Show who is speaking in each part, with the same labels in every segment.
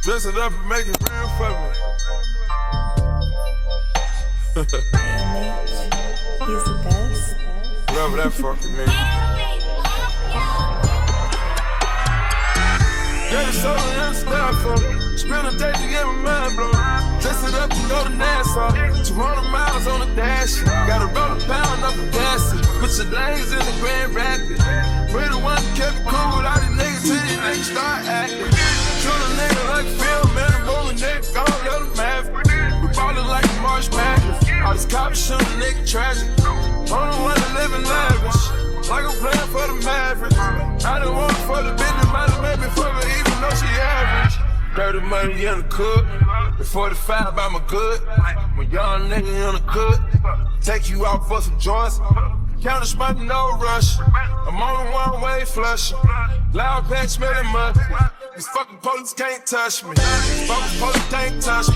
Speaker 1: Dress it up and make it real for me.
Speaker 2: He's the best.
Speaker 1: Whatever that fucking means. Get it so understand for me. Spend a day to get my mind blown. Dress it up and go to Nassau. 200 miles on the dash. Gotta roll a pound up a gas. Put your lanes in the Grand Rapids. We the one that kept it cool with all these niggas till these niggas start acting. Shoot a nigga like film, man, a moving nigga, gon' let him have it. We ballin' like the March Madness. All these cops shoot a nigga tragic. Only one that living lavish. Like I'm playing for the Mavericks. I done want for the business, might have made me for her even though she average. Dirty money in the cook. The 45 by my good. When young nigga in the cook. Take you out for some joints. Counter spot, no rush. I'm on the one-way flush. Loud pack smelling mud. These fucking police can't touch me. These fucking police can't touch me.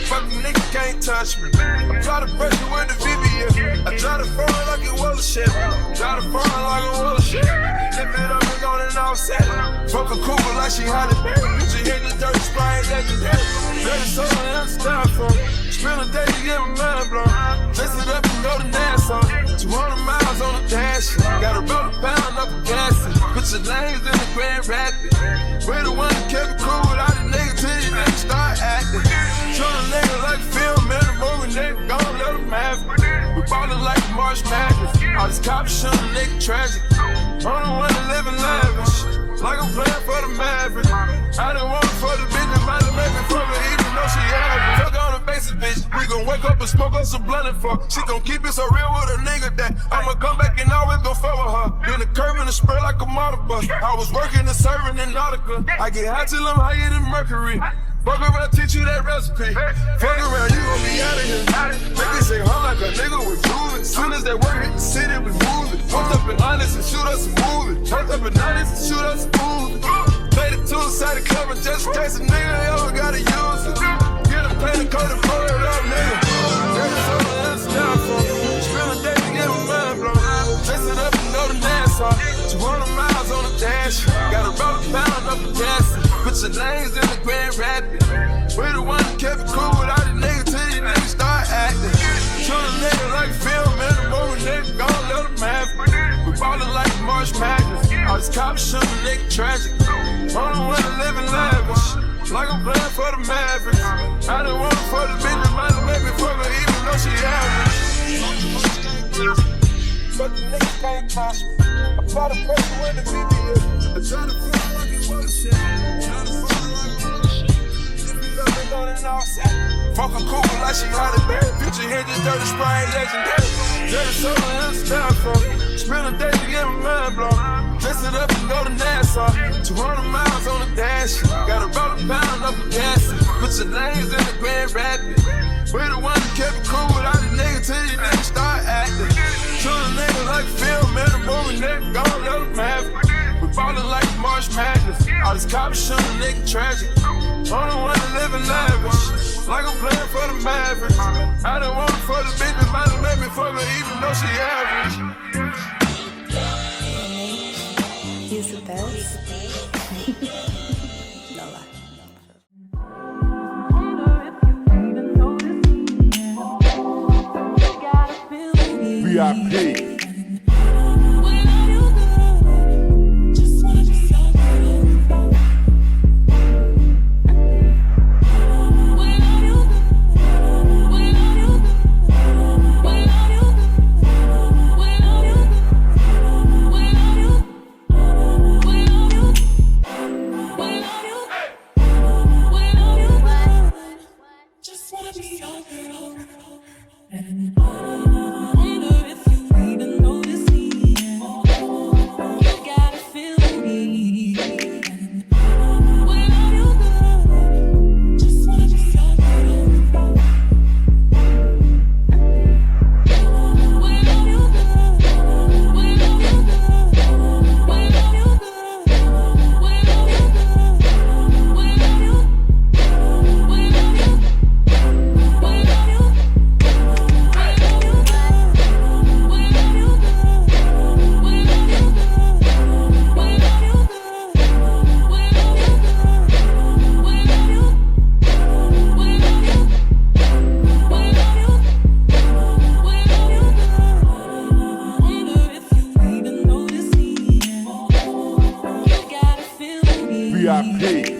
Speaker 1: Fucking niggas can't touch me. I try to brush it with the VBS. I try to fall like it was a shit. Try to fall like it was a shit. Lift it up and go and offset. Fuck a cougar like she Holly Berry. She hit the dirty sprite legendary. Let it so understand for me. Spend a day to get my mind blown. Dress it up and go to Nassau. 200 miles on the dash. Gotta roll a pound up a gas. Put your lanes in the Grand Rapids. We the one that kept it cool with all these niggas till these niggas start acting. Shoot a nigga like film, man, a moving nigga, gon' let him have it. We ballin' like the March Madness. All these cops shoot a nigga tragic. Only one that living lavish. Like I'm playing for the Mavericks. I done want for the business, might have made me for her even though she average. Fuck on the basis, bitch. We gon' wake up and smoke us some blunt and fuck. She gon' keep it so real with a nigga that I'ma come back and always gon' fuck with her. In the curve and the spray like a motor bus. I was working and serving in Nautica. I get high till I'm higher than Mercury. Fuck around, teach you that recipe. Fuck around, you gon' be out of here. Make it say hum like a nigga with groovin'. Soon as that work hit the city, we movin'. Pumped up and honest and shoot us a movie. Pumped up and honest and shoot us a movie. Made it two-sided cover just in case a nigga ever gotta use it. Get a paint and coat and pour it up, nigga. There's something else down for me. Spend a day to get my mind blown. Dress it up and go to Nassau. 200 miles on the dash. Gotta roll a pound up a gas. Put your lanes in the Grand Rapids. We the one that kept it cool with all these niggas till these niggas start acting. Shoot a nigga like film, man, a moving nigga, gon' let him have it. We ballin' like the March Madness. All these cops shoot a nigga tragic. Only one that living lavish. Like I'm playing for the Mavericks. I done want for the business, might have made me for her even though she average. But the niggas can't touch me. I try to break it with the VBS. I try to feel like it was a shit. Try to fall like it was a shit. Lift it up and go and offset. Fuck a cougar like she Holly Berry. Picture hit this dirty sprite legendary. Dirty so understand for me. Spend a day to get my mind blown. Dress it up and go to Nassau. 200 miles on the dash. Gotta roll a pound up a gas. Put your lanes in the Grand Rapids. We the one that kept it cool with all these niggas till these niggas start acting. Shoot a nigga like film, man, a moving nigga, gon' let him have it. We ballin' like the March Madness. All these cops shoot a nigga tragic. Only one that living lavish. Like I'm playing for the Mavericks. I done want for the business, might have made me for her even though she average.
Speaker 2: He's the best. No lie.
Speaker 1: VIP.
Speaker 3: When
Speaker 1: VIP.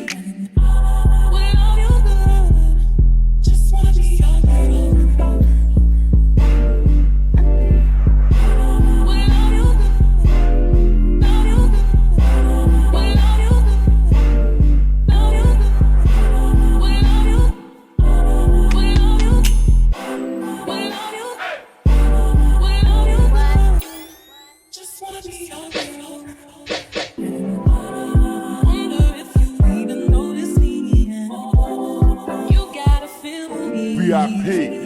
Speaker 1: VIP.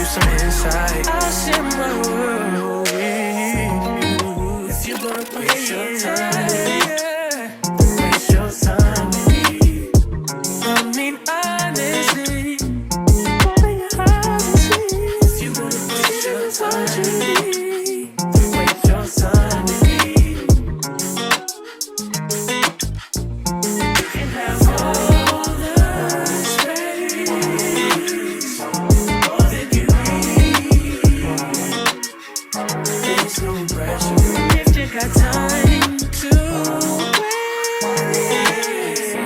Speaker 1: you some insight. I'll share my world with you. If you wanna waste your time, waste your time with me. I mean honestly, open your eyes and see. If you wanna waste your time, waste your time with me. You can have all the space, all that you need. There's no pressure if you got time to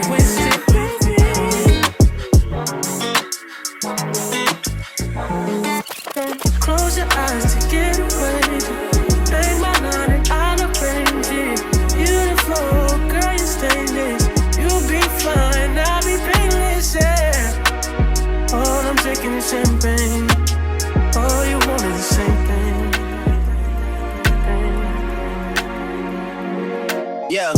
Speaker 1: waste it with me. Don't close your eyes to get away. Ain't my line and I'll arrange it. You the flow, girl, you stainless. You'll be fine, I'll be painless, yeah. All I'm drinking is champagne. All you want is the same thing.
Speaker 3: Yeah.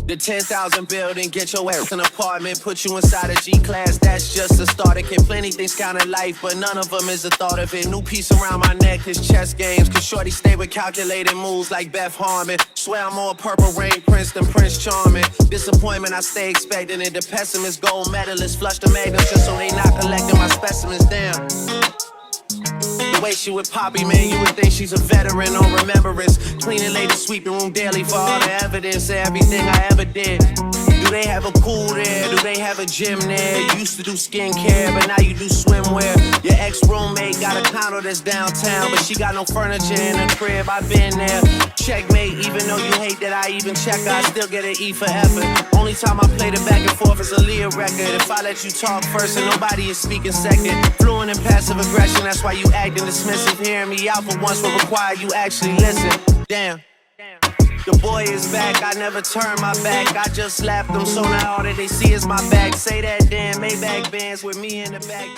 Speaker 3: The 10,000 building, get your ass an apartment, put you inside a G-class, that's just a start. It can plenty things count in life, but none of them is the thought of it. New piece around my neck, his chess games, cause shorty stay with calculated moves like Beth Harmon. Swear I'm more Purple Rain Princeton, Prince Charming. Disappointment I stay expecting it, the pessimist, gold medalist, flush the magnums just so they not collecting my specimens, damn. The way she with Poppy, man, you would think she's a veteran on remembrance. Cleaning lady, sweeping room daily for all the evidence of everything I ever did. Do they have a pool there? Do they have a gym there? You used to do skincare, but now you do swimwear. Your ex-roommate got a condo that's downtown, but she got no furniture in her crib. I've been there. Checkmate, even though you hate that I even check her, I still get an E for effort. Only time I played it back and forth is a Leah record. If I let you talk first and nobody is speaking second. Fluent in passive aggression, that's why you acting dismissive. Hearing me out for once will require you actually listen. Damn. The boy is back, I never turn my back. I just slapped them, so now all that they see is my back. Say that damn Maybach bands with me in the back.